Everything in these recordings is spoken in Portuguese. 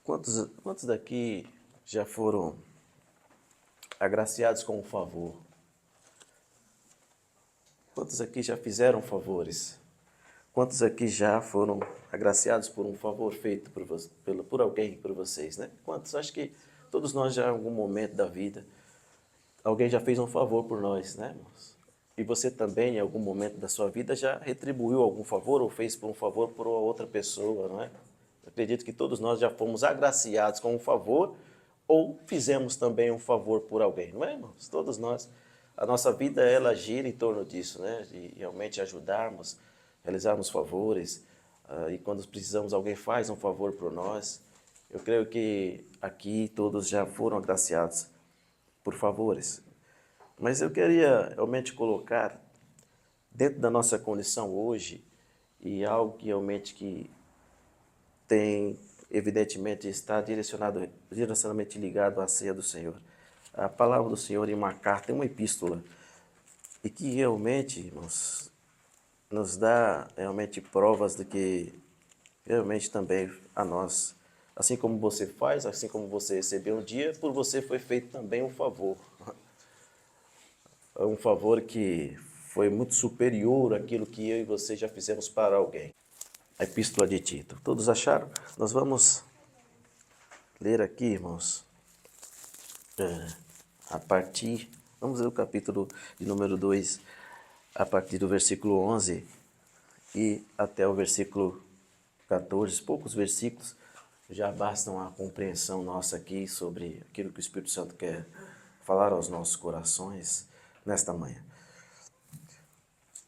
Quantos daqui já foram agraciados com um favor? Quantos aqui já fizeram favores? Quantos aqui já foram agraciados por um favor feito por alguém, por vocês, né? Quantos? Acho que todos nós já em algum momento da vida, alguém já fez um favor por nós, né, irmãos? E você também, em algum momento da sua vida, já retribuiu algum favor ou fez um favor por outra pessoa, não é? Eu acredito que todos nós já fomos agraciados com um favor ou fizemos também um favor por alguém, não é, irmãos? Todos nós. A nossa vida, ela gira em torno disso, né? De realmente ajudarmos, realizarmos favores. E quando precisamos, alguém faz um favor por nós. Eu creio que aqui todos já foram agraciados por favores. Mas eu queria realmente colocar dentro da nossa condição hoje e algo que realmente que tem, evidentemente, está direcionadamente ligado à ceia do Senhor. A palavra do Senhor em uma carta, em uma epístola, e que realmente, irmãos, nos dá realmente provas de que realmente também a nós, assim como você faz, assim como você recebeu um dia, por você foi feito também um favor. Um favor que foi muito superior àquilo que eu e você já fizemos para alguém. A epístola de Tito. Todos acharam? Nós vamos ler aqui, irmãos, vamos ler o capítulo de número 2, a partir do versículo 11 e até o versículo 14. Poucos versículos já bastam a compreensão nossa aqui sobre aquilo que o Espírito Santo quer falar aos nossos corações nesta manhã.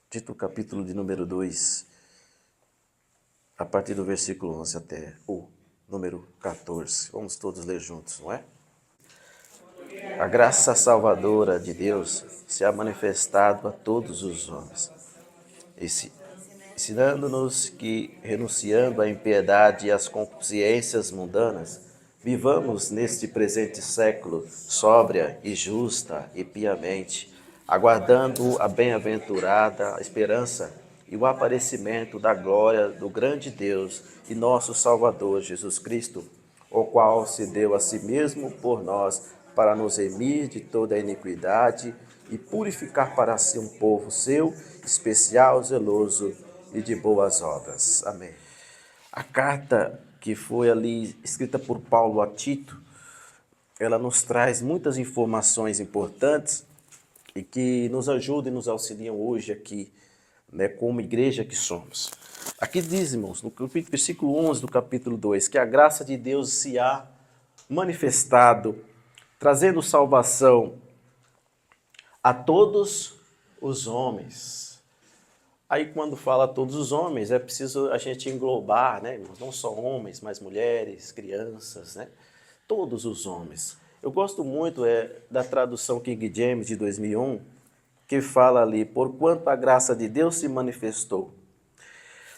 Tito, capítulo de número 2, a partir do versículo 11 até o número 14. Vamos todos ler juntos, não é? A graça salvadora de Deus se ha manifestado a todos os homens, ensinando-nos que, renunciando à impiedade e às concupiscências mundanas, vivamos neste presente século sóbria e justa e piamente, aguardando a bem-aventurada esperança e o aparecimento da glória do grande Deus e nosso Salvador Jesus Cristo, o qual se deu a si mesmo por nós para nos remir de toda a iniquidade e purificar para si um povo seu, especial, zeloso e de boas obras. Amém. A carta que foi ali escrita por Paulo a Tito, ela nos traz muitas informações importantes e que nos ajudam e nos auxiliam hoje aqui, né, como igreja que somos. Aqui diz, irmãos, no versículo 11 do capítulo 2, que a graça de Deus se há manifestado, trazendo salvação a todos os homens. Aí quando fala todos os homens, é preciso a gente englobar, né, irmãos? Não só homens, mas mulheres, crianças, né? Todos os homens. Eu gosto muito da tradução King James de 2001, que fala ali, porquanto a graça de Deus se manifestou,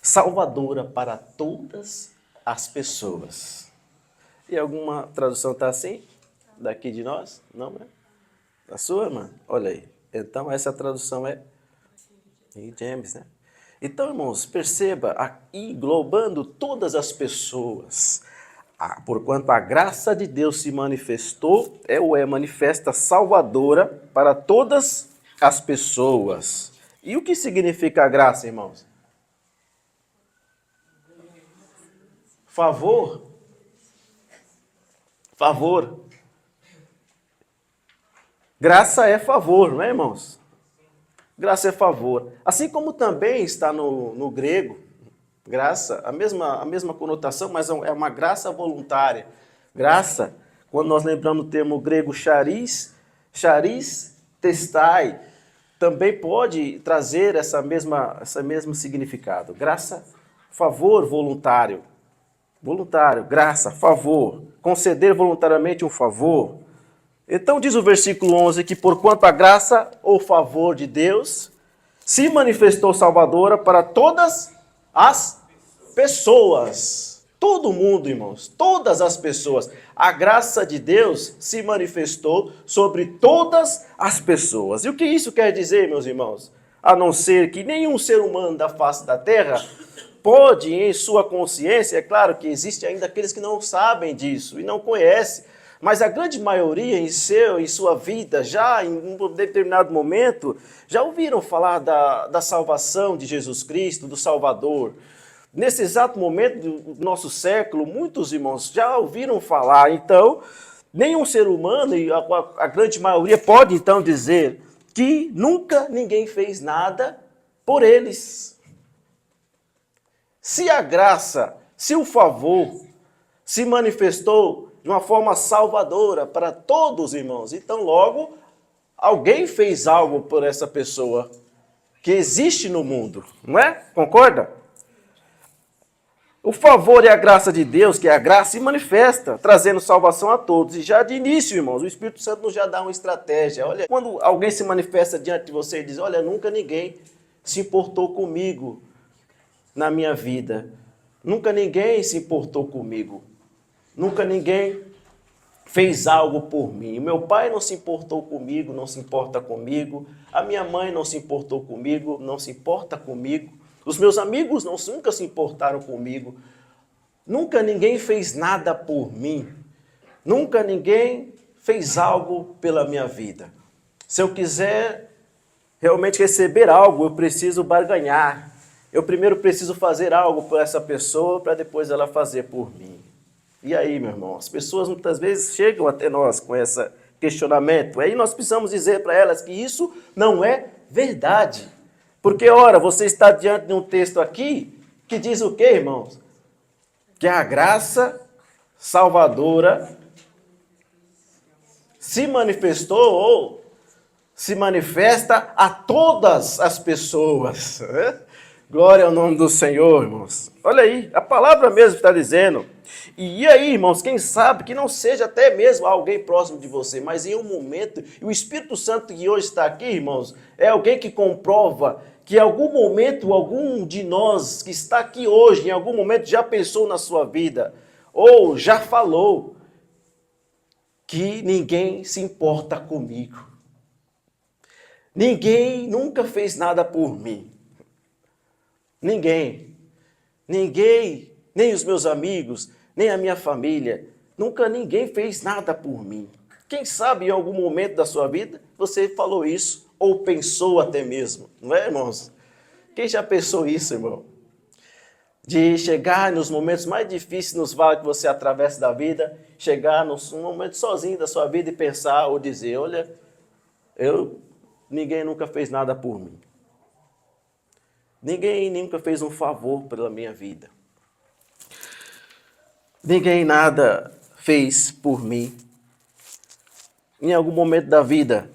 salvadora para todas as pessoas. E alguma tradução está assim? Daqui de nós? Não, né? A sua, irmã? Olha aí. Então, essa tradução é King James, né? Então, irmãos, perceba, englobando todas as pessoas, porquanto a graça de Deus se manifestou, manifesta salvadora para todas as pessoas. E o que significa a graça, irmãos? Favor. Favor. Graça é favor, não é, irmãos? Graça é favor. Assim como também está no grego, graça, a mesma conotação, mas é uma graça voluntária. Graça, quando nós lembramos o termo grego charis testai, também pode trazer esse mesmo significado. Graça, favor voluntário. Voluntário, graça, favor. Conceder voluntariamente um favor. Então diz o versículo 11 que porquanto a graça ou favor de Deus se manifestou salvadora para todas as pessoas. Todo mundo, irmãos, todas as pessoas. A graça de Deus se manifestou sobre todas as pessoas. E o que isso quer dizer, meus irmãos? A não ser que nenhum ser humano da face da terra pode, em sua consciência, é claro que existe ainda aqueles que não sabem disso e não conhecem, mas a grande maioria em sua vida, já em um determinado momento, já ouviram falar da salvação de Jesus Cristo, do Salvador. Nesse exato momento do nosso século, muitos irmãos já ouviram falar. Então, nenhum ser humano, e a grande maioria, pode então dizer que nunca ninguém fez nada por eles. Se a graça, se o favor se manifestou de uma forma salvadora para todos os irmãos, então logo alguém fez algo por essa pessoa que existe no mundo, não é? Concorda? O favor e a graça de Deus, que é a graça, se manifesta, trazendo salvação a todos. E já de início, irmãos, o Espírito Santo nos já dá uma estratégia. Olha, quando alguém se manifesta diante de você e diz, olha, nunca ninguém se importou comigo na minha vida. Nunca ninguém se importou comigo. Nunca ninguém fez algo por mim. Meu pai não se importou comigo, não se importa comigo. A minha mãe não se importou comigo, não se importa comigo. Os meus amigos nunca se importaram comigo. Nunca ninguém fez nada por mim. Nunca ninguém fez algo pela minha vida. Se eu quiser realmente receber algo, eu preciso barganhar. Eu primeiro preciso fazer algo por essa pessoa para depois ela fazer por mim. E aí, meu irmão, as pessoas muitas vezes chegam até nós com esse questionamento. Aí nós precisamos dizer para elas que isso não é verdade. Porque, ora, você está diante de um texto aqui que diz o quê, irmãos? Que a graça salvadora se manifestou ou se manifesta a todas as pessoas. Glória ao nome do Senhor, irmãos. Olha aí, a palavra mesmo está dizendo. E aí, irmãos, quem sabe que não seja até mesmo alguém próximo de você, mas em um momento, e o Espírito Santo que hoje está aqui, irmãos, é alguém que comprova que em algum momento, algum de nós que está aqui hoje, em algum momento já pensou na sua vida, ou já falou, que ninguém se importa comigo. Ninguém nunca fez nada por mim. Ninguém, nem os meus amigos, nem a minha família, nunca ninguém fez nada por mim. Quem sabe em algum momento da sua vida você falou isso, ou pensou até mesmo, não é, irmãos? Quem já pensou isso, irmão? De chegar nos momentos mais difíceis nos vales que você atravessa da vida, chegar num momento sozinho da sua vida e pensar ou dizer, olha, ninguém nunca fez nada por mim. Ninguém nunca fez um favor pela minha vida. Ninguém nada fez por mim. Em algum momento da vida,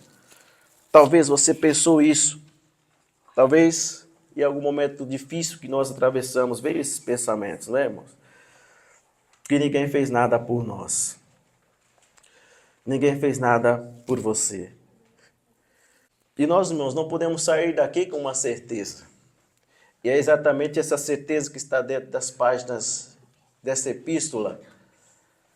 talvez você pensou isso. Talvez em algum momento difícil que nós atravessamos, veio esses pensamentos, não é, irmãos? Que ninguém fez nada por nós. Ninguém fez nada por você. E nós, irmãos, não podemos sair daqui com uma certeza. E é exatamente essa certeza que está dentro das páginas dessa epístola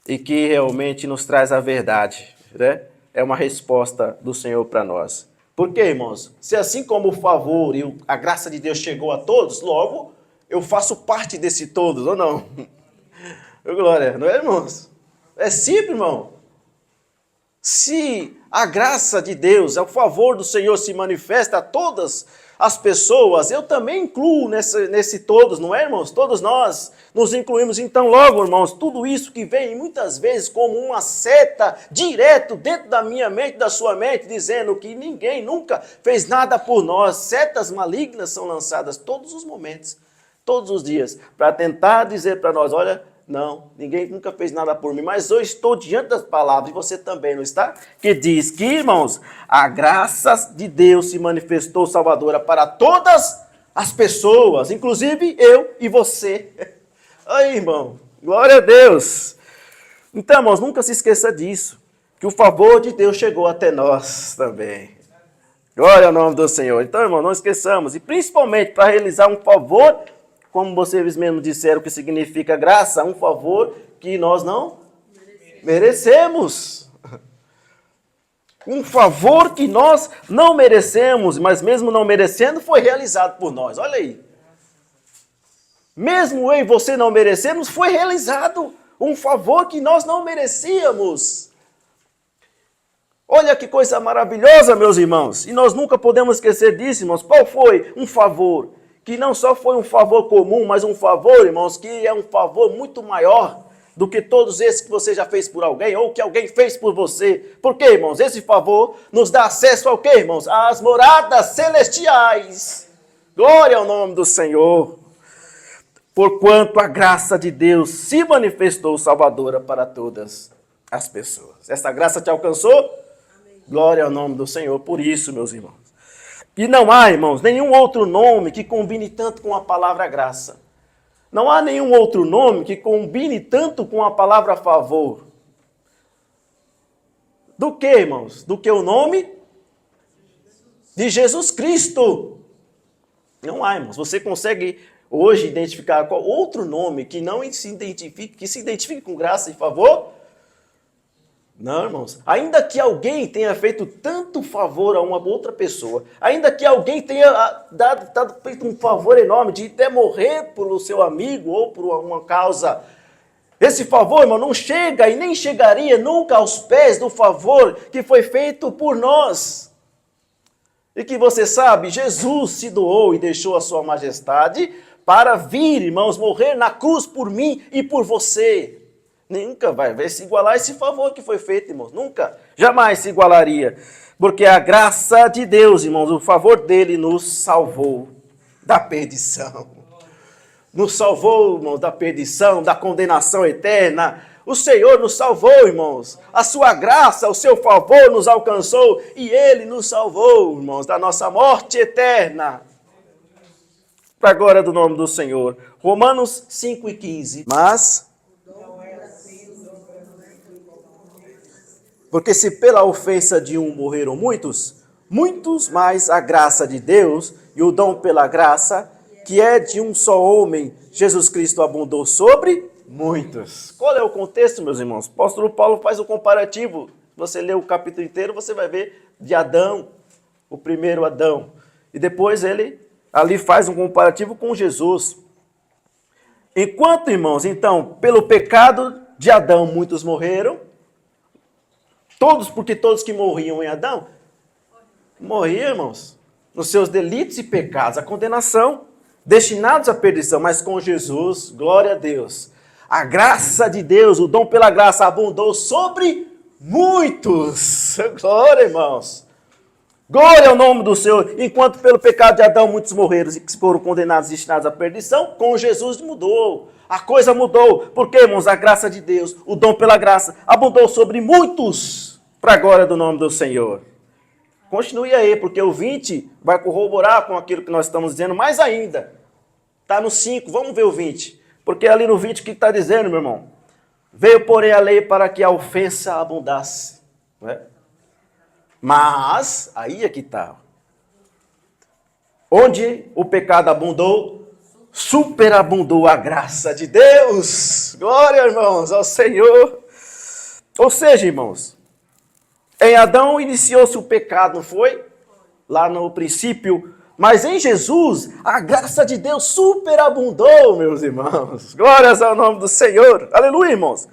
e que realmente nos traz a verdade, né? É uma resposta do Senhor para nós. Por quê, irmãos? Se assim como o favor e a graça de Deus chegou a todos, logo eu faço parte desse todos, ou não? Glória, não é, irmãos? É simples, irmão. Se a graça de Deus, o favor do Senhor se manifesta a todas as pessoas, eu também incluo nesse todos, não é, irmãos? Todos nós nos incluímos. Então, logo, irmãos, tudo isso que vem muitas vezes como uma seta direto dentro da minha mente, da sua mente, dizendo que ninguém nunca fez nada por nós. Setas malignas são lançadas todos os momentos, todos os dias, para tentar dizer para nós, olha, não, ninguém nunca fez nada por mim, mas eu estou diante das palavras, e você também, não está? Que diz que, irmãos, a graça de Deus se manifestou salvadora para todas as pessoas, inclusive eu e você. Aí, irmão, glória a Deus. Então, irmãos, nunca se esqueça disso, que o favor de Deus chegou até nós também. Glória ao nome do Senhor. Então, irmão, não esqueçamos, e principalmente para realizar um favor, como vocês mesmos disseram que significa graça, um favor que nós não merecemos. Um favor que nós não merecemos, mas mesmo não merecendo, foi realizado por nós. Olha aí. mesmo eu e você não merecemos, foi realizado um favor que nós não merecíamos. Olha que coisa maravilhosa, meus irmãos. E nós nunca podemos esquecer disso, irmãos. Qual foi um favor? Que não só foi um favor comum, mas um favor, irmãos, que é um favor muito maior do que todos esses que você já fez por alguém ou que alguém fez por você. Por quê, irmãos? Esse favor nos dá acesso ao quê, irmãos? Às moradas celestiais. Glória ao nome do Senhor. Porquanto a graça de Deus se manifestou salvadora para todas as pessoas. Essa graça te alcançou? Glória ao nome do Senhor por isso, meus irmãos. E não há, irmãos, nenhum outro nome que combine tanto com a palavra graça. Não há nenhum outro nome que combine tanto com a palavra favor. Do que, irmãos? Do que o nome de Jesus Cristo. Não há, irmãos. Você consegue hoje identificar qual outro nome que não se identifique, que se identifique com graça e favor? Não, irmãos. Ainda que alguém tenha feito tanto favor a uma outra pessoa, ainda que alguém tenha feito um favor enorme de até morrer pelo seu amigo ou por uma causa, esse favor, irmão, não chega e nem chegaria nunca aos pés do favor que foi feito por nós. E que você sabe, Jesus se doou e deixou a sua majestade para vir, irmãos, morrer na cruz por mim e por você. Nunca vai se igualar esse favor que foi feito, irmãos. Nunca, jamais se igualaria. Porque a graça de Deus, irmãos, o favor dele nos salvou da perdição. Nos salvou, irmãos, da perdição, da condenação eterna. O Senhor nos salvou, irmãos. A sua graça, o seu favor nos alcançou e ele nos salvou, irmãos, da nossa morte eterna. Para a glória do nome do Senhor. Romanos 5:15. Mas porque se pela ofensa de um morreram muitos, muitos mais a graça de Deus e o dom pela graça, que é de um só homem, Jesus Cristo, abundou sobre muitos. Qual é o contexto, meus irmãos? O apóstolo Paulo faz o comparativo. Você lê o capítulo inteiro, você vai ver de Adão, o primeiro Adão. E depois ele ali faz um comparativo com Jesus. Enquanto, irmãos, então, pelo pecado de Adão muitos morreram, porque todos que morriam em Adão, morriam, irmãos, nos seus delitos e pecados, a condenação, destinados à perdição, mas com Jesus, glória a Deus, a graça de Deus, o dom pela graça abundou sobre muitos, glória, irmãos, glória ao nome do Senhor, enquanto pelo pecado de Adão muitos morreram e foram condenados e destinados à perdição, com Jesus mudou. A coisa mudou, porque, irmãos, a graça de Deus, o dom pela graça, abundou sobre muitos, para a glória do nome do Senhor. Continue aí, porque o 20 vai corroborar com aquilo que nós estamos dizendo mais ainda. Está no 5, vamos ver o 20. Porque ali no 20 o que está dizendo, meu irmão? Veio, porém, a lei para que a ofensa abundasse. Não é? Mas, aí é que está. Onde o pecado abundou, superabundou a graça de Deus. Glória, irmãos, ao Senhor. Ou seja, irmãos, em Adão iniciou-se o pecado, não foi? Lá no princípio. Mas em Jesus, a graça de Deus superabundou, meus irmãos. Glórias ao nome do Senhor. Aleluia, irmãos.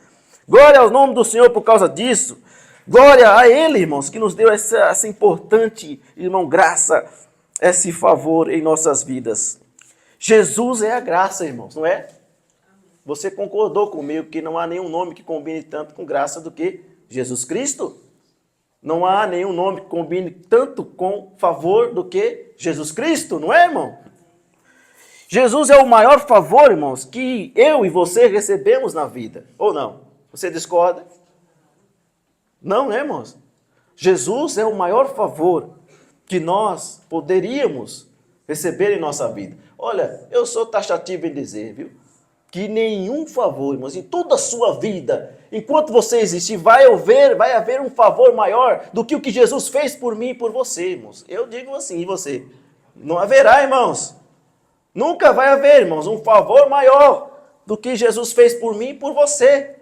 Glória ao nome do Senhor por causa disso. Glória a Ele, irmãos, que nos deu essa importante, irmão, graça, esse favor em nossas vidas. Jesus é a graça, irmãos, não é? Você concordou comigo que não há nenhum nome que combine tanto com graça do que Jesus Cristo? Não há nenhum nome que combine tanto com favor do que Jesus Cristo, não é, irmão? Jesus é o maior favor, irmãos, que eu e você recebemos na vida, ou não? Você discorda? Não, né, irmãos? Jesus é o maior favor que nós poderíamos receber em nossa vida. Olha, eu sou taxativo em dizer, viu? Que nenhum favor, irmãos, em toda a sua vida, enquanto você existir, vai haver um favor maior do que o que Jesus fez por mim e por você, irmãos. Eu digo assim, e você? Não haverá, irmãos. Nunca vai haver, irmãos, um favor maior do que Jesus fez por mim e por você.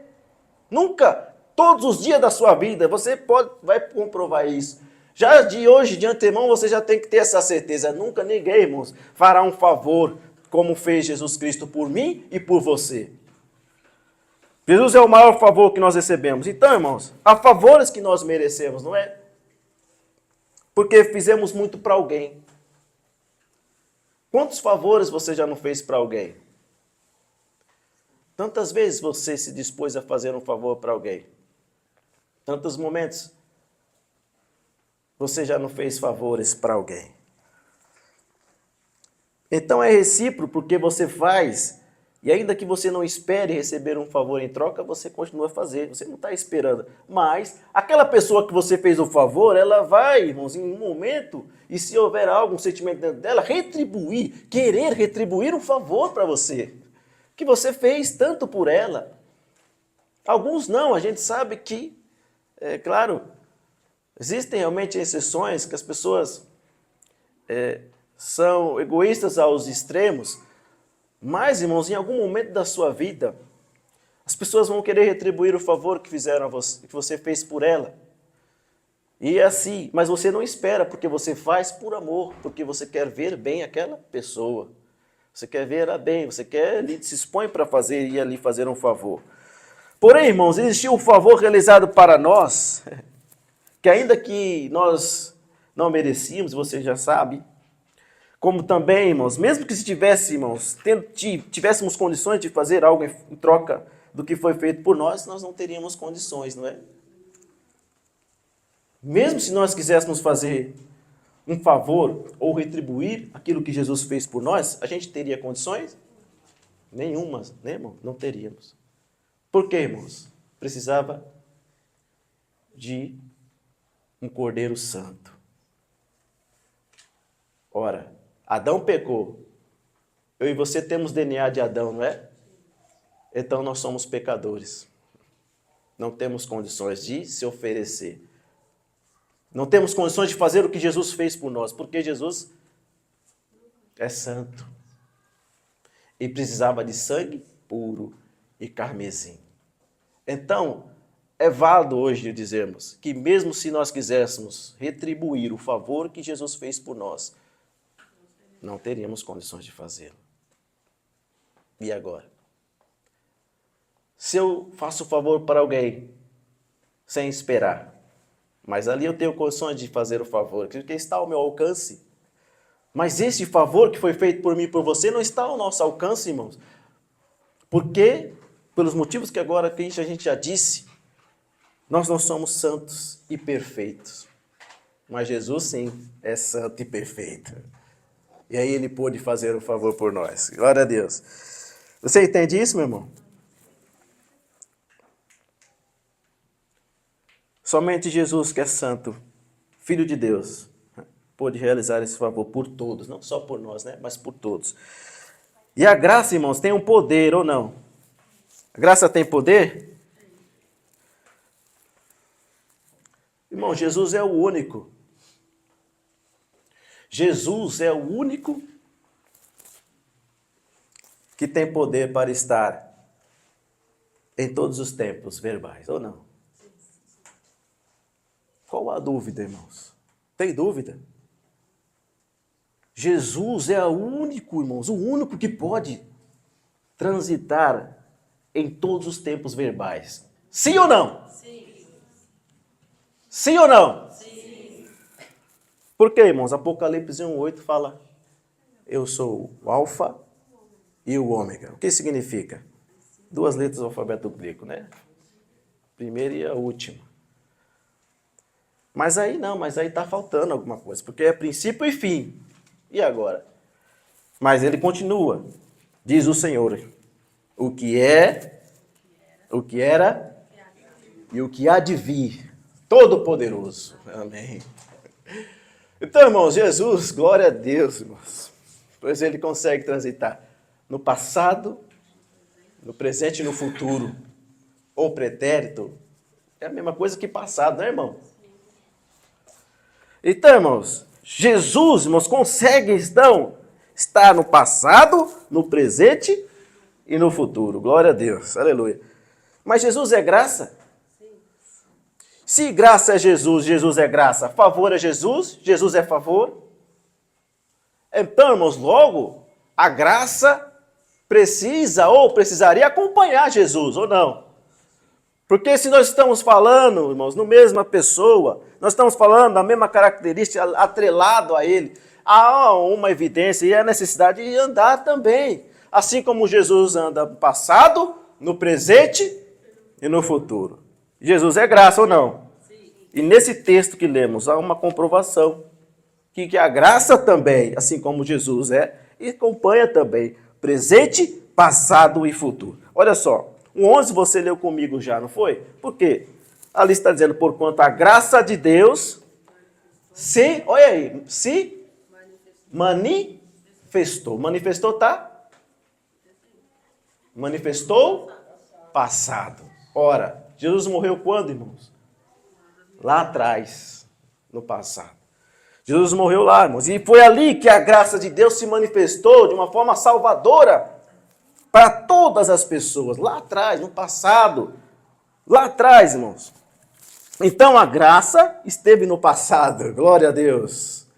Nunca. Todos os dias da sua vida, você vai comprovar isso. Já de hoje, de antemão, você já tem que ter essa certeza. Nunca ninguém, irmãos, fará um favor como fez Jesus Cristo por mim e por você. Jesus é o maior favor que nós recebemos. Então, irmãos, há favores que nós merecemos, não é? Porque fizemos muito para alguém. Quantos favores você já não fez para alguém? Tantas vezes você se dispôs a fazer um favor para alguém. Tantos momentos você já não fez favores para alguém. Então é recíproco porque você faz, e ainda que você não espere receber um favor em troca, você continua a fazer, você não está esperando. Mas aquela pessoa que você fez o favor, ela vai, irmãos, em um momento, e se houver algum sentimento dentro dela, retribuir, querer retribuir um favor para você, que você fez tanto por ela. Alguns não, a gente sabe que, é claro, existem realmente exceções que as pessoas são egoístas aos extremos, mas, irmãos, em algum momento da sua vida, as pessoas vão querer retribuir o favor que fizeram a você, que você fez por ela. E é assim, mas você não espera, porque você faz por amor, porque você quer ver bem aquela pessoa. Você quer ver ela bem, você quer, se expõe para fazer e ali fazer um favor. Porém, irmãos, existiu um favor realizado para nós, que ainda que nós não merecíamos, você já sabe, como também, irmãos, mesmo que se tivéssemos, tivéssemos condições de fazer algo em troca do que foi feito por nós, nós não teríamos condições, não é? Mesmo se nós quiséssemos fazer um favor ou retribuir aquilo que Jesus fez por nós, a gente teria condições? Nenhumas, né, irmão? Não teríamos. Por quê, irmãos? Precisava de um Cordeiro Santo. Ora, Adão pecou. Eu e você temos DNA de Adão, não é? Então nós somos pecadores. Não temos condições de se oferecer. Não temos condições de fazer o que Jesus fez por nós, porque Jesus é santo. E precisava de sangue puro e carmesim. Então, é válido hoje dizermos que mesmo se nós quiséssemos retribuir o favor que Jesus fez por nós, não teríamos condições de fazê-lo. E agora? Se eu faço favor para alguém sem esperar, mas ali eu tenho condições de fazer o favor, porque está ao meu alcance. Mas esse favor que foi feito por mim e por você não está ao nosso alcance, irmãos. Porque, pelos motivos que agora a gente já disse, nós não somos santos e perfeitos. Mas Jesus, sim, é santo e perfeito. E aí ele pôde fazer um favor por nós. Glória a Deus. Você entende isso, meu irmão? Somente Jesus, que é santo, Filho de Deus, pôde realizar esse favor por todos, não só por nós, né? Mas por todos. E a graça, irmãos, tem um poder ou não? A graça tem poder? Irmão, Jesus é o único. Jesus é o único que tem poder para estar em todos os tempos verbais, ou não? Qual a dúvida, irmãos? Tem dúvida? Jesus é o único, irmãos, o único que pode transitar em todos os tempos verbais. Sim ou não? Sim. Sim ou não? Sim. Por quê, irmãos? Apocalipse 1:8 fala: eu sou o alfa e o ômega. O que significa? 2 letras do alfabeto grego, né? Primeira e a última. Mas aí não, mas aí está faltando alguma coisa, porque é princípio e fim. E agora? Mas ele continua, diz o Senhor, o que é, o que era e o que há de vir, Todo-Poderoso. Amém. Então, irmãos, Jesus, glória a Deus, irmãos, pois ele consegue transitar no passado, no presente e no futuro, ou pretérito, é a mesma coisa que passado, né, irmão? Então, irmãos, Jesus, irmãos, consegue, então, estar no passado, no presente e no futuro. Glória a Deus, aleluia. Mas Jesus é graça? Se graça é Jesus, Jesus é graça. Favor é Jesus, Jesus é favor. Então, irmãos, logo, a graça precisa ou precisaria acompanhar Jesus, ou não? Porque se nós estamos falando, irmãos, no mesma pessoa, nós estamos falando da mesma característica atrelado a ele, há uma evidência e a necessidade de andar também. Assim como Jesus anda no passado, no presente e no futuro. Jesus é graça ou não? E nesse texto que lemos, há uma comprovação que a graça também, assim como Jesus é, e acompanha também presente, passado e futuro. Olha só, o 11 você leu comigo já, não foi? Por quê? Ali está dizendo, porquanto a graça de Deus olha aí, se manifestou. Manifestou, tá? Manifestou passado. Ora, Jesus morreu quando, irmãos? Lá atrás, no passado. Jesus morreu lá, irmãos. E foi ali que a graça de Deus se manifestou de uma forma salvadora para todas as pessoas. Lá atrás, no passado. Lá atrás, irmãos. Então a graça esteve no passado. Glória a Deus.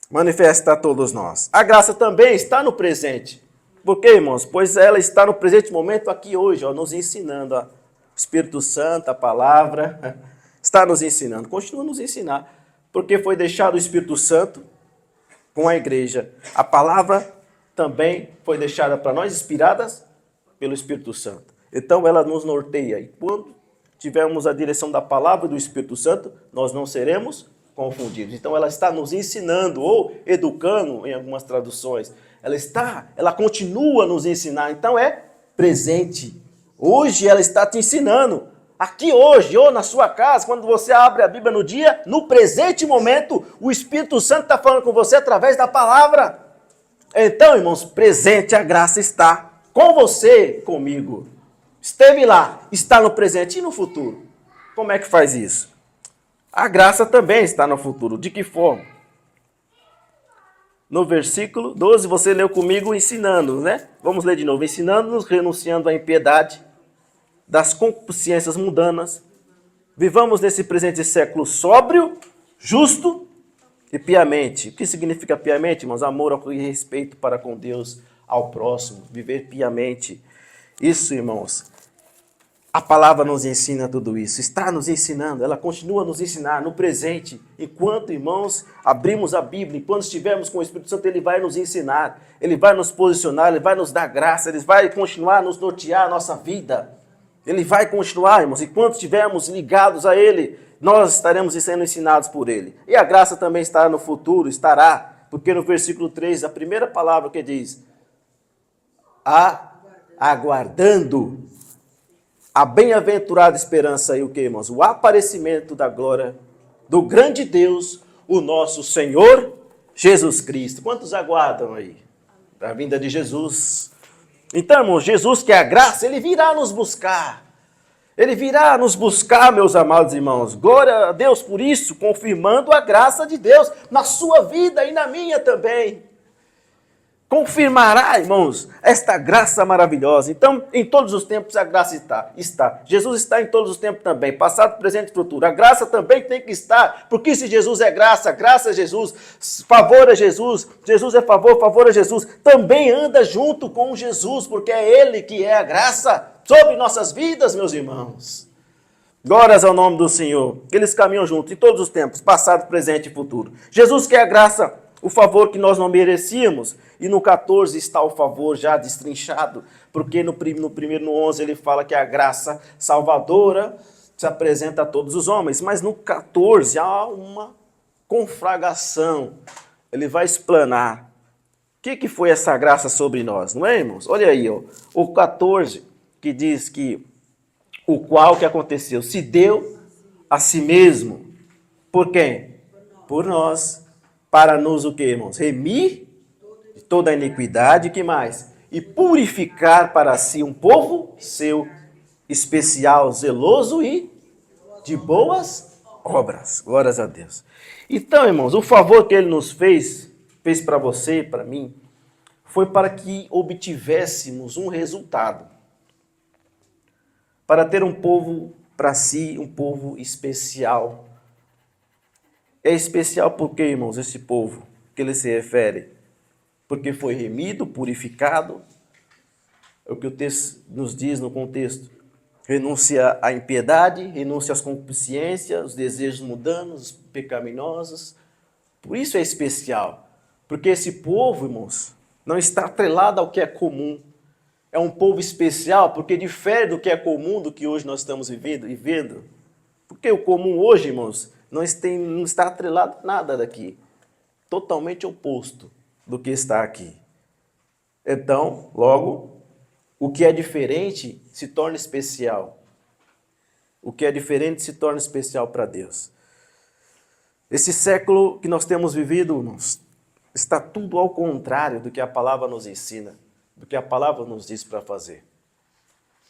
Manifesta a todos nós. A graça também está no presente. Por quê, irmãos? Pois ela está no presente momento aqui hoje, ó, nos ensinando. O Espírito Santo, a palavra, está nos ensinando. Continua a nos ensinar. Porque foi deixado o Espírito Santo com a igreja. A palavra também foi deixada para nós, inspiradas pelo Espírito Santo. Então ela nos norteia. E quando tivermos a direção da palavra e do Espírito Santo, nós não seremos confundidos. Então ela está nos ensinando, ou educando em algumas traduções. Ela continua a nos ensinar. Então é presente. Hoje ela está te ensinando. Aqui hoje, ou na sua casa, quando você abre a Bíblia no dia, no presente momento, o Espírito Santo está falando com você através da palavra. Então, irmãos, presente a graça está com você, comigo. Esteve lá, está no presente e no futuro. Como é que faz isso? A graça também está no futuro. De que forma? No versículo 12, você leu comigo ensinando, né? Vamos ler de novo. Ensinando-nos, renunciando à impiedade, das concupiscências mundanas, vivamos nesse presente século sóbrio, justo e piamente. O que significa piamente, irmãos? Amor e respeito para com Deus, ao próximo, viver piamente. Isso, irmãos, a palavra nos ensina tudo isso, está nos ensinando, ela continua a nos ensinar no presente. Enquanto, irmãos, abrimos a Bíblia, enquanto estivermos com o Espírito Santo, ele vai nos ensinar, ele vai nos posicionar, ele vai nos dar graça, ele vai continuar a nos nortear a nossa vida. Ele vai continuar, irmãos, enquanto estivermos ligados a Ele, nós estaremos sendo ensinados por Ele. E a graça também estará no futuro, estará, porque no versículo 3, a primeira palavra que diz, aguardando a bem-aventurada esperança e o que, irmãos? O aparecimento da glória do grande Deus, o nosso Senhor Jesus Cristo. Quantos aguardam aí? A vinda de Jesus. Então, irmãos, Jesus, que é a graça, ele virá nos buscar. Ele virá nos buscar, meus amados irmãos. Glória a Deus por isso, confirmando a graça de Deus na sua vida e na minha também. Confirmará, irmãos, esta graça maravilhosa. Então, em todos os tempos a graça está. Jesus está em todos os tempos também, passado, presente e futuro. A graça também tem que estar, porque se Jesus é graça, graça é Jesus, favor é Jesus, Jesus é favor, favor é Jesus. Também anda junto com Jesus, porque é Ele que é a graça sobre nossas vidas, meus irmãos. Glórias ao nome do Senhor. Eles caminham juntos em todos os tempos, passado, presente e futuro. Jesus que é a graça, o favor que nós não merecíamos. E no 14 está o favor já destrinchado, porque no 11 ele fala que a graça salvadora se apresenta a todos os homens. Mas no 14 há uma conflagração. Ele vai explanar. O que foi essa graça sobre nós, não é, irmãos? Olha aí, ó, o 14 que diz que o qual que aconteceu? Se deu a si mesmo. Por quem? Por nós. Para nos o que, irmãos? Remir de toda a iniquidade, que mais? E purificar para si um povo seu, especial, zeloso e de boas obras. Glórias a Deus. Então, irmãos, o favor que ele nos fez para você, para mim, foi para que obtivéssemos um resultado. Para ter um povo para si, um povo especial. É especial por quê, irmãos, esse povo que ele se refere? porque foi remido, purificado. É o que o texto nos diz no contexto. Renúncia à impiedade, renúncia às concupiscências, os desejos mundanos, pecaminosos. Por isso é especial, porque esse povo, irmãos, não está atrelado ao que é comum. É um povo especial porque difere do que é comum, do que hoje nós estamos vivendo. Porque o comum hoje, irmãos, não está atrelado a nada daqui. Totalmente oposto do que está aqui. Então, logo, o que é diferente se torna especial. O que é diferente se torna especial para Deus. Esse século que nós temos vivido, irmãos, está tudo ao contrário do que a palavra nos ensina, do que a palavra nos diz para fazer.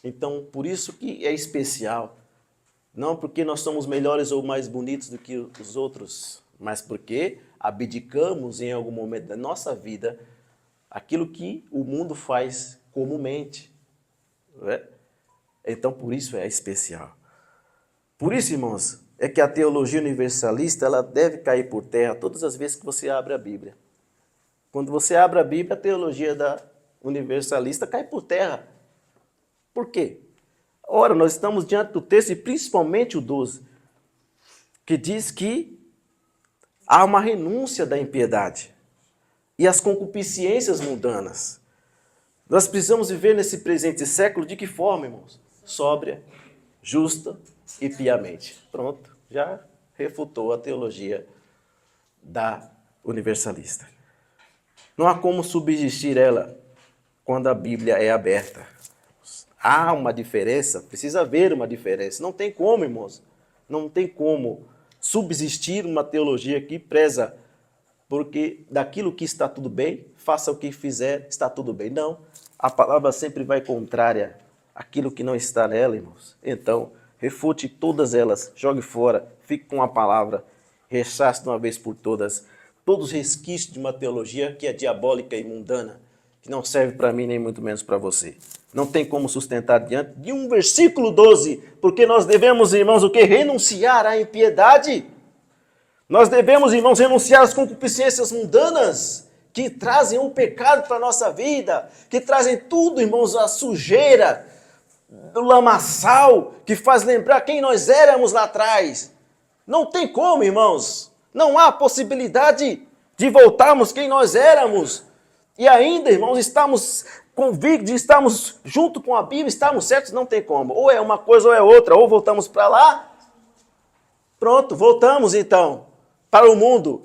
Então, por isso que é especial. Não porque nós somos melhores ou mais bonitos do que os outros, mas porque abdicamos em algum momento da nossa vida aquilo que o mundo faz comumente. Não é? Então, por isso é especial. Por isso, irmãos, é que a teologia universalista ela deve cair por terra todas as vezes que você abre a Bíblia. Quando você abre a Bíblia, a teologia da universalista cai por terra. Por quê? Ora, nós estamos diante do texto, e principalmente o 12, que diz que há uma renúncia da impiedade e as concupiscências mundanas. Nós precisamos viver nesse presente século de que forma, irmãos? Sóbria, justa e piamente. Pronto, já refutou a teologia da universalista. Não há como subsistir ela quando a Bíblia é aberta. Há uma diferença, precisa haver uma diferença. Não tem como, irmãos, não tem como subsistir uma teologia que preza porque daquilo que está tudo bem, faça o que fizer, está tudo bem. Não, a palavra sempre vai contrária àquilo que não está nela, irmãos. Então, refute todas elas, jogue fora, fique com a palavra, rechace de uma vez por todas todos os resquícios de uma teologia que é diabólica e mundana, que não serve para mim nem muito menos para você. Não tem como sustentar diante de um versículo 12, porque nós devemos, irmãos, o que? Renunciar à impiedade. Nós devemos, irmãos, renunciar às concupiscências mundanas que trazem o pecado para a nossa vida, que trazem tudo, irmãos, a sujeira, do lamaçal, que faz lembrar quem nós éramos lá atrás. Não tem como, irmãos. Não há possibilidade de voltarmos quem nós éramos. E ainda, irmãos, estamos convictos, estamos junto com a Bíblia, estamos certos, não tem como. Ou é uma coisa ou é outra, ou voltamos para lá. Pronto, voltamos então para o mundo.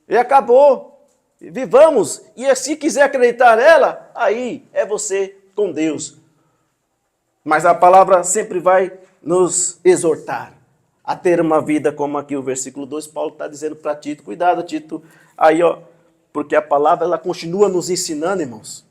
E acabou. Vivamos. E se quiser acreditar nela, aí é você com Deus. Mas a palavra sempre vai nos exortar a ter uma vida como aqui o versículo 2, Paulo está dizendo para Tito. Cuidado, Tito. Aí, ó, porque a palavra ela continua nos ensinando, irmãos.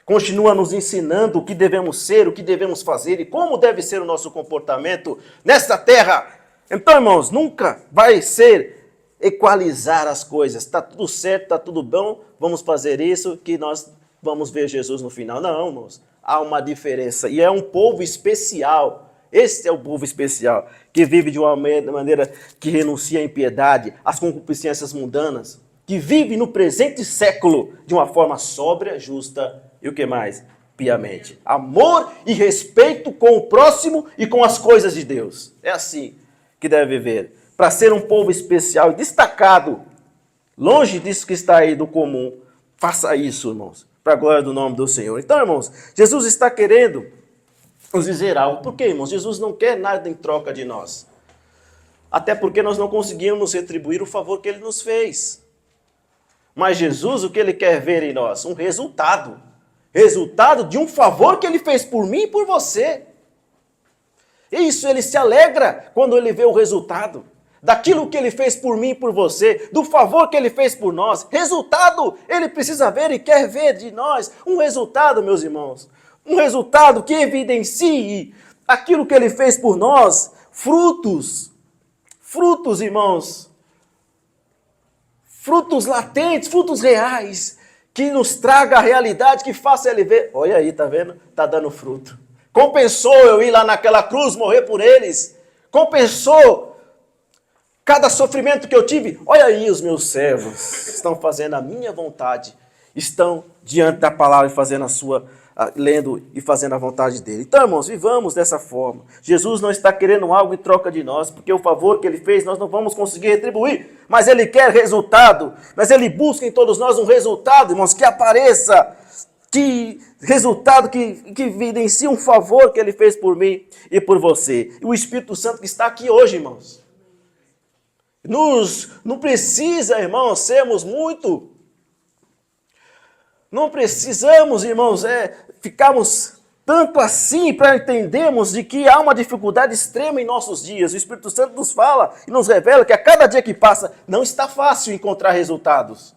Continua nos ensinando o que devemos ser, o que devemos fazer e como deve ser o nosso comportamento nesta terra. Então, irmãos, nunca vai ser equalizar as coisas. Está tudo certo, está tudo bom, vamos fazer isso que nós vamos ver Jesus no final. Não, irmãos, há uma diferença. E é um povo especial. Este é o povo especial, que vive de uma maneira que renuncia à impiedade, às concupiscências mundanas, que vive no presente século de uma forma sóbria, justa e o que mais? Piamente. Amor e respeito com o próximo e com as coisas de Deus. É assim que deve viver. Para ser um povo especial e destacado, longe disso que está aí do comum, faça isso, irmãos, para a glória do nome do Senhor. Então, irmãos, Jesus está querendo nos dizer algo. Por quê, irmãos? Jesus não quer nada em troca de nós. Até porque nós não conseguimos retribuir o favor que Ele nos fez. Mas Jesus, o que Ele quer ver em nós? Um resultado. Resultado de um favor que Ele fez por mim e por você. E isso, Ele se alegra quando Ele vê o resultado. Daquilo que Ele fez por mim e por você. Do favor que Ele fez por nós. Resultado, Ele precisa ver e quer ver de nós. Um resultado, meus irmãos. Um resultado que evidencie aquilo que Ele fez por nós. Frutos. Frutos, irmãos. Frutos latentes, frutos reais, que nos traga a realidade, que faça Ele ver. Olha aí, tá vendo? Tá dando fruto. Compensou eu ir lá naquela cruz, morrer por eles. Compensou cada sofrimento que eu tive. Olha aí, os meus servos estão fazendo a minha vontade. estão diante da palavra e fazendo lendo e fazendo a vontade dele. Então, irmãos, vivamos dessa forma. Jesus não está querendo algo em troca de nós, porque o favor que ele fez nós não vamos conseguir retribuir, mas ele quer resultado, mas ele busca em todos nós um resultado, irmãos, que apareça, que resultado que evidencia um favor que ele fez por mim e por você. E o Espírito Santo que está aqui hoje, irmãos. Não precisa, irmãos, sermos muito. Não precisamos, irmãos, ficarmos tanto assim para entendermos de que há uma dificuldade extrema em nossos dias. O Espírito Santo nos fala e nos revela que a cada dia que passa não está fácil encontrar resultados.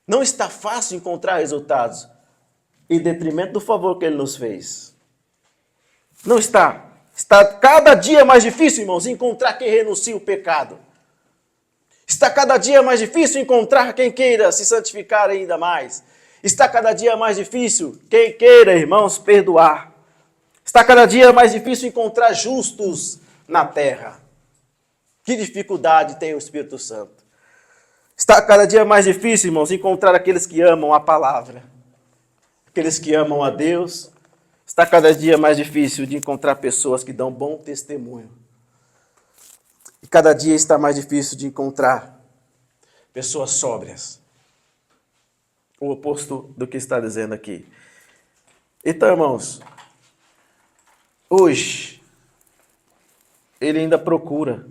Não está fácil encontrar resultados em detrimento do favor que ele nos fez. Não está. Está cada dia mais difícil, irmãos, encontrar quem renuncia o pecado. Está cada dia mais difícil encontrar quem queira se santificar ainda mais. Está cada dia mais difícil quem queira, irmãos, perdoar. Está cada dia mais difícil encontrar justos na terra. Que dificuldade tem o Espírito Santo. Está cada dia mais difícil, irmãos, encontrar aqueles que amam a palavra. Aqueles que amam a Deus. Está cada dia mais difícil de encontrar pessoas que dão bom testemunho. E cada dia está mais difícil de encontrar pessoas sóbrias. O oposto do que está dizendo aqui. Então, irmãos, hoje, ele ainda procura,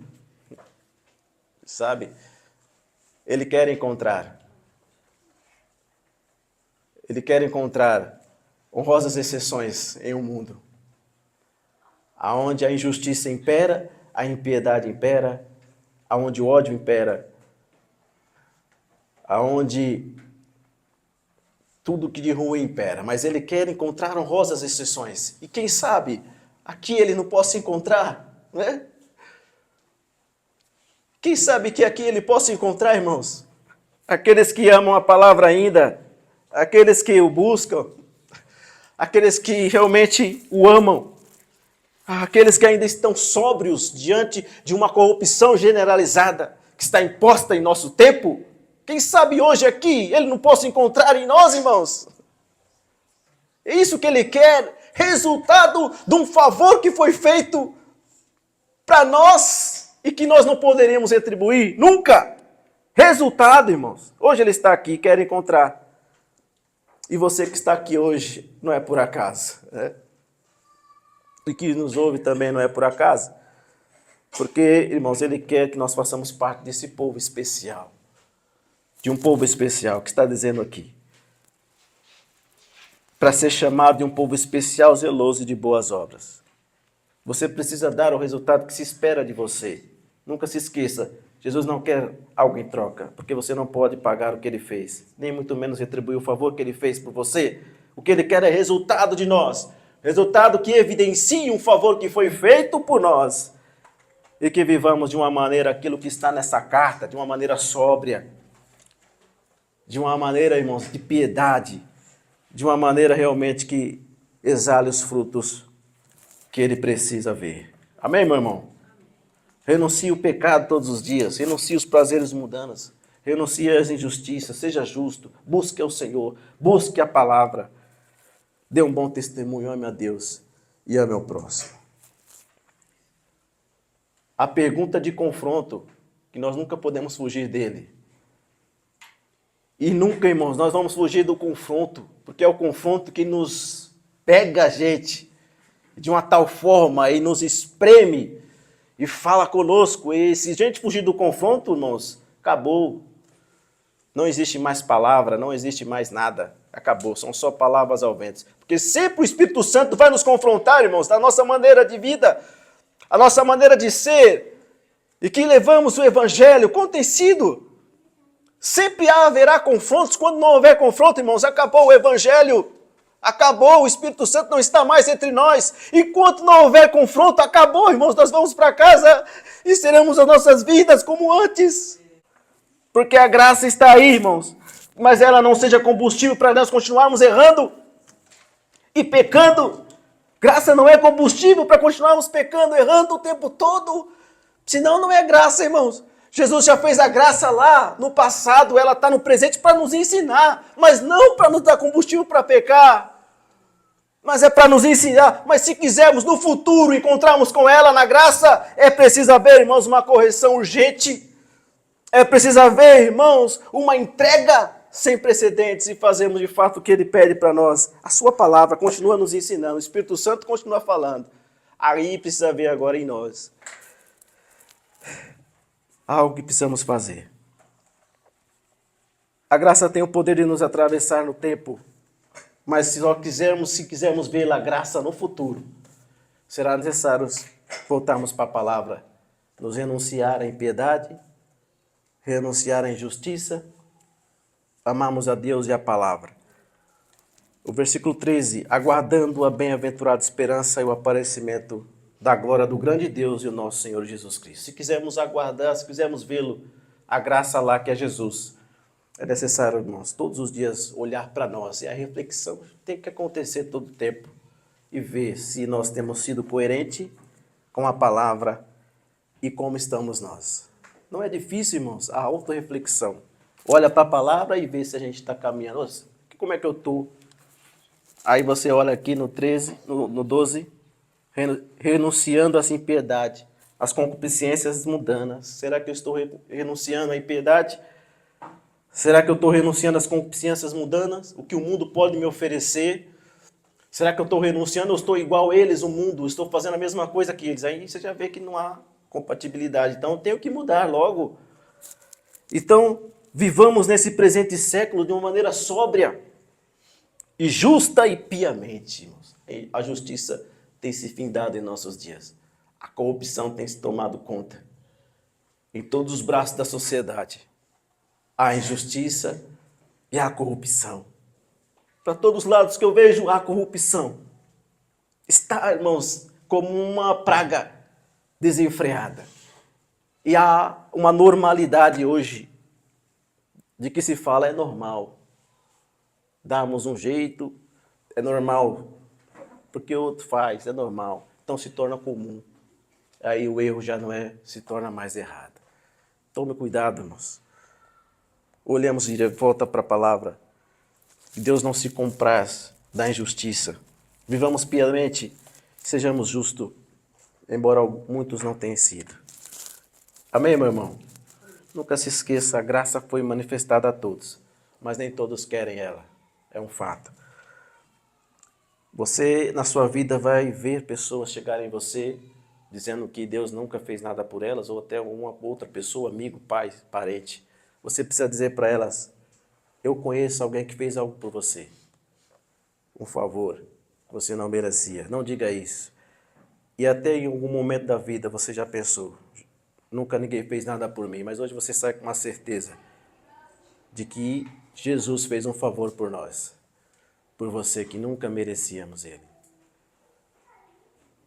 sabe? Ele quer encontrar. Ele quer encontrar honrosas exceções em um mundo aonde a injustiça impera, a impiedade impera, aonde o ódio impera, aonde tudo que de ruim impera. Mas ele quer encontrar honrosas exceções. E quem sabe aqui ele não possa encontrar, né? Quem sabe que aqui ele possa encontrar, irmãos, aqueles que amam a palavra ainda, aqueles que o buscam, aqueles que realmente o amam, aqueles que ainda estão sóbrios diante de uma corrupção generalizada que está imposta em nosso tempo. Quem sabe hoje aqui ele não possa encontrar em nós, irmãos. É isso que ele quer, resultado de um favor que foi feito para nós e que nós não poderíamos retribuir nunca. Resultado, irmãos. Hoje ele está aqui, quer encontrar. E você que está aqui hoje não é por acaso, né? E que nos ouve também não é por acaso. Porque, irmãos, ele quer que nós façamos parte desse povo especial. De um povo especial, que está dizendo aqui. Para ser chamado de um povo especial, zeloso e de boas obras. Você precisa dar o resultado que se espera de você. Nunca se esqueça, Jesus não quer algo em troca, porque você não pode pagar o que ele fez, nem muito menos retribuir o favor que ele fez por você. O que ele quer é resultado de nós, resultado que evidencie um favor que foi feito por nós e que vivamos de uma maneira aquilo que está nessa carta, de uma maneira sóbria, de uma maneira, irmãos, de piedade, de uma maneira realmente que exale os frutos que ele precisa ver. Amém, meu irmão? Renuncie o pecado todos os dias, renuncie os prazeres mundanos, renuncie às injustiças, seja justo, busque ao Senhor, busque a palavra, dê um bom testemunho, ame a Deus e ame ao próximo. A pergunta de confronto, que nós nunca podemos fugir dele. E nunca, irmãos, nós vamos fugir do confronto, porque é o confronto que nos pega a gente de uma tal forma e nos espreme e fala conosco. E se a gente fugir do confronto, irmãos, acabou. Não existe mais palavra, não existe mais nada. Acabou, são só palavras ao vento. Porque sempre o Espírito Santo vai nos confrontar, irmãos, da nossa maneira de vida, a nossa maneira de ser, e que levamos o Evangelho, como tem sido. Sempre haverá confrontos. Quando não houver confronto, irmãos, acabou o Evangelho. Acabou, o Espírito Santo não está mais entre nós. Enquanto não houver confronto, acabou, irmãos. Nós vamos para casa e seremos as nossas vidas como antes. Porque a graça está aí, irmãos. Mas ela não seja combustível para nós continuarmos errando e pecando. Graça não é combustível para continuarmos pecando, errando o tempo todo. Senão não é graça, irmãos. Jesus já fez a graça lá no passado, ela está no presente para nos ensinar, mas não para nos dar combustível para pecar. Mas é para nos ensinar. Mas se quisermos no futuro encontrarmos com ela na graça, é preciso haver, irmãos, uma correção urgente. É preciso haver, irmãos, uma entrega sem precedentes e fazermos de fato o que ele pede para nós. A sua palavra continua nos ensinando, o Espírito Santo continua falando. Aí precisa haver agora em nós algo que precisamos fazer. A graça tem o poder de nos atravessar no tempo, mas se quisermos ver a graça no futuro, será necessário voltarmos para a palavra, nos renunciar à impiedade, renunciar à injustiça, amarmos a Deus e a palavra. O versículo 13, aguardando a bem-aventurada esperança e o aparecimento da glória do grande Deus e o nosso Senhor Jesus Cristo. Se quisermos aguardar, se quisermos vê-lo, a graça lá que é Jesus, é necessário, irmãos, todos os dias olhar para nós. E a reflexão tem que acontecer todo o tempo e ver se nós temos sido coerentes com a palavra e como estamos nós. Não é difícil, irmãos, a autorreflexão. Olha para a palavra e vê se a gente está caminhando. Nossa, como é que eu estou? Aí você olha aqui no 13, no 12, renunciando às impiedade, às concupiscências mundanas. Será que eu estou renunciando à impiedade? Será que eu estou renunciando às concupiscências mundanas? O que o mundo pode me oferecer? Será que eu estou renunciando ou estou igual a eles, o mundo? Estou fazendo a mesma coisa que eles? Aí você já vê que não há compatibilidade. Então eu tenho que mudar logo. Então, vivamos nesse presente século de uma maneira sóbria e justa e piamente. Irmãos. A justiça tem se findado em nossos dias. A corrupção tem se tomado conta em todos os braços da sociedade. A injustiça e a corrupção. Para todos os lados que eu vejo, a corrupção está, irmãos, como uma praga desenfreada. E há uma normalidade hoje de que se fala é normal. Darmos um jeito, é normal. Porque o outro faz, é normal. Então se torna comum. Aí o erro já não é, se torna mais errado. Tome cuidado, irmãos. Olhemos de volta para a palavra. Deus não se compraz da injustiça. Vivamos piamente, sejamos justos, embora muitos não tenham sido. Amém, meu irmão? Nunca se esqueça, a graça foi manifestada a todos, mas nem todos querem ela. É um fato. Você, na sua vida, vai ver pessoas chegarem em você dizendo que Deus nunca fez nada por elas, ou até uma outra pessoa, amigo, pai, parente. Você precisa dizer para elas, eu conheço alguém que fez algo por você. Um favor que você não merecia. Não diga isso. E até em algum momento da vida você já pensou, nunca ninguém fez nada por mim, mas hoje você sai com uma certeza de que Jesus fez um favor por nós, por você que nunca merecíamos ele.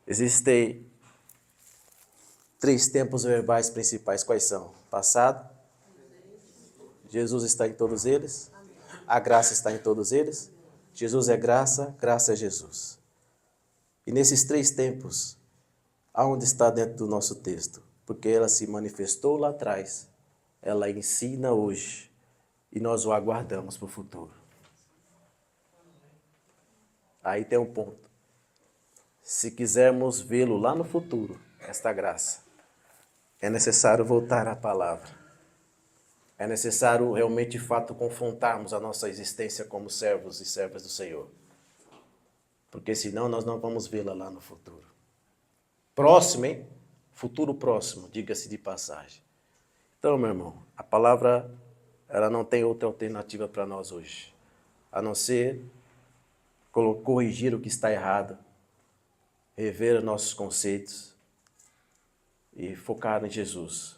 Existem 3 tempos verbais principais, quais são? Passado, Jesus está em todos eles, a graça está em todos eles, Jesus é graça, graça é Jesus. E nesses 3 tempos, aonde está dentro do nosso texto? Porque ela se manifestou lá atrás, ela ensina hoje, e nós o aguardamos para o futuro. Aí tem um ponto. Se quisermos vê-lo lá no futuro, esta graça, é necessário voltar à palavra. É necessário realmente, de fato, confrontarmos a nossa existência como servos e servas do Senhor. Porque senão nós não vamos vê-la lá no futuro. Próximo, hein? Futuro próximo, diga-se de passagem. Então, meu irmão, a palavra, ela não tem outra alternativa para nós hoje, a não ser corrigir o que está errado, rever nossos conceitos e focar em Jesus.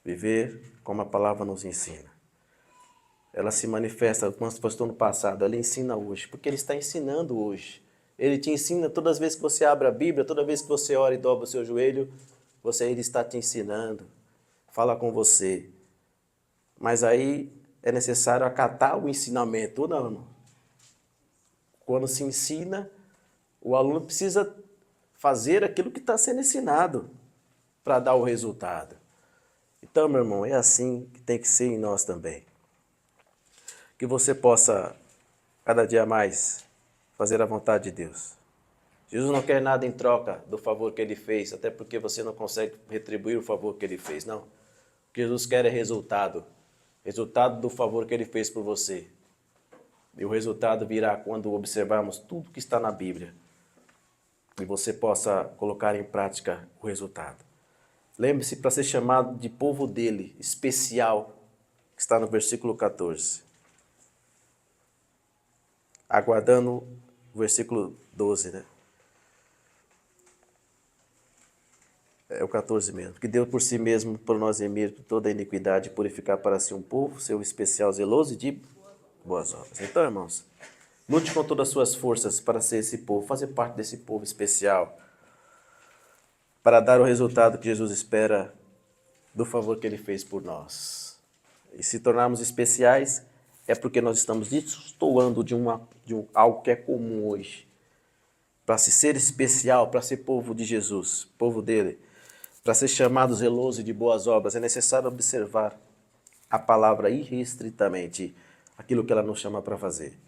Viver como a palavra nos ensina. Ela se manifesta, como se fosse no passado, ela ensina hoje, porque ele está ensinando hoje. Ele te ensina todas as vezes que você abre a Bíblia, toda vez que você ora e dobra o seu joelho, ele está te ensinando, fala com você. Mas aí é necessário acatar o ensinamento, não, irmão? Quando se ensina, o aluno precisa fazer aquilo que está sendo ensinado para dar o resultado. Então, meu irmão, é assim que tem que ser em nós também. Que você possa, cada dia mais, fazer a vontade de Deus. Jesus não quer nada em troca do favor que ele fez, até porque você não consegue retribuir o favor que ele fez, não. O que Jesus quer é resultado. Resultado do favor que ele fez por você. E o resultado virá quando observarmos tudo que está na Bíblia. E você possa colocar em prática o resultado. Lembre-se para ser chamado de povo dele, especial, que está no versículo 14. Aguardando o versículo 12, né? É o 14 mesmo. Que deu por si mesmo, por nós remir toda a iniquidade e purificar para si um povo, seu especial zeloso e de boas obras. Então, irmãos, lute com todas as suas forças para ser esse povo, fazer parte desse povo especial, para dar o resultado que Jesus espera do favor que ele fez por nós. E se tornarmos especiais, é porque nós estamos destoando de algo que é comum hoje. Para se ser especial, para ser povo de Jesus, povo dele, para ser chamado zeloso e de boas obras, é necessário observar a palavra irrestritamente, aquilo que ela nos chama para fazer,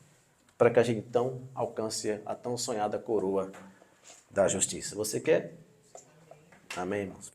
para que a gente então alcance a tão sonhada coroa da justiça. Você quer? Amém, irmãos?